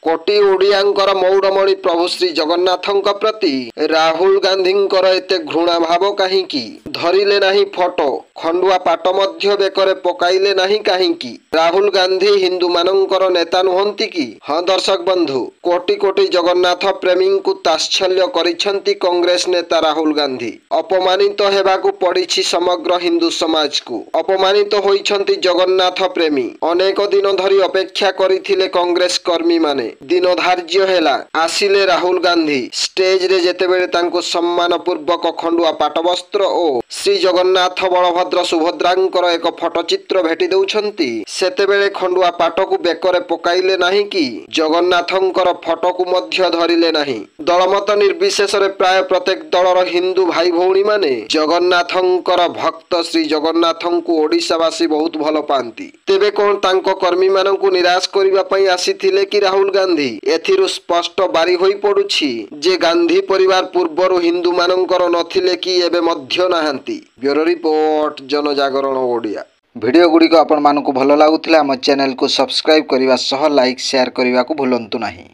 कोटी ओडियांकर मौड़मणि प्रभु श्री जगन्नाथंक प्रति राहुल गांधींकर एते घृणा भाव काहींकी धरिले नाही फोटो खंडुआ पाट मध्य बेकरे पकाइले नाही काहींकी राहुल गांधी हिंदू मानंकर नेता नुहंती की हाँ दर्शक बंधु कोटी कोटी जगन्नाथ प्रेमी को ताच्छल्य करिछंती कांग्रेस नेता राहुल गांधी अपमानित हेबाकु पड़िछि समग्र हिंदू समाज को अपमानित होइछंती जगन्नाथ प्रेमी अनेक दिन धरी अपेक्षा करिथिले कांग्रेस कर्मी माने दिन धार्य हेला आसिले राहुल गांधी स्टेज रे जेतेबेले तांको सम्मान पूर्वक खंडुआ पाटवस्त्र और श्री जगन्नाथ बलभद्र सुभद्रांकर एक फोटोचित्र भेटी देउछंती सेतेबेले खंडुआ पाटकु बेकरे पकाइले नाही कि जगन्नाथंकर फोटोकु मध्य धरिले नाही दलमत निर्विशेष रे प्राय प्रत्येक दलर हिंदू भाई भौणी माने जगन्नाथंकर भक्त श्री जगन्नाथंकु ओडिशावासी बहुत भल पांती तेबे कोन तांको कर्मी मानंकु निराश करिबा पई आसीथिले कि राहुल गांधी एथिरु स्पष्ट बारी होई पडुछि जे गांधी परिवार पूर्वरु हिंदू मानंकर नथिले कि एबे मध्य नाहांती। ब्यूरो रिपोर्ट जनजागरण ओडिया। वीडियो गुडी को आपण मानकु भलो लागुथिला हम चैनल को सब्सक्राइब करिवा सह लाइक शेयर करिवा को भूलंतु नाही।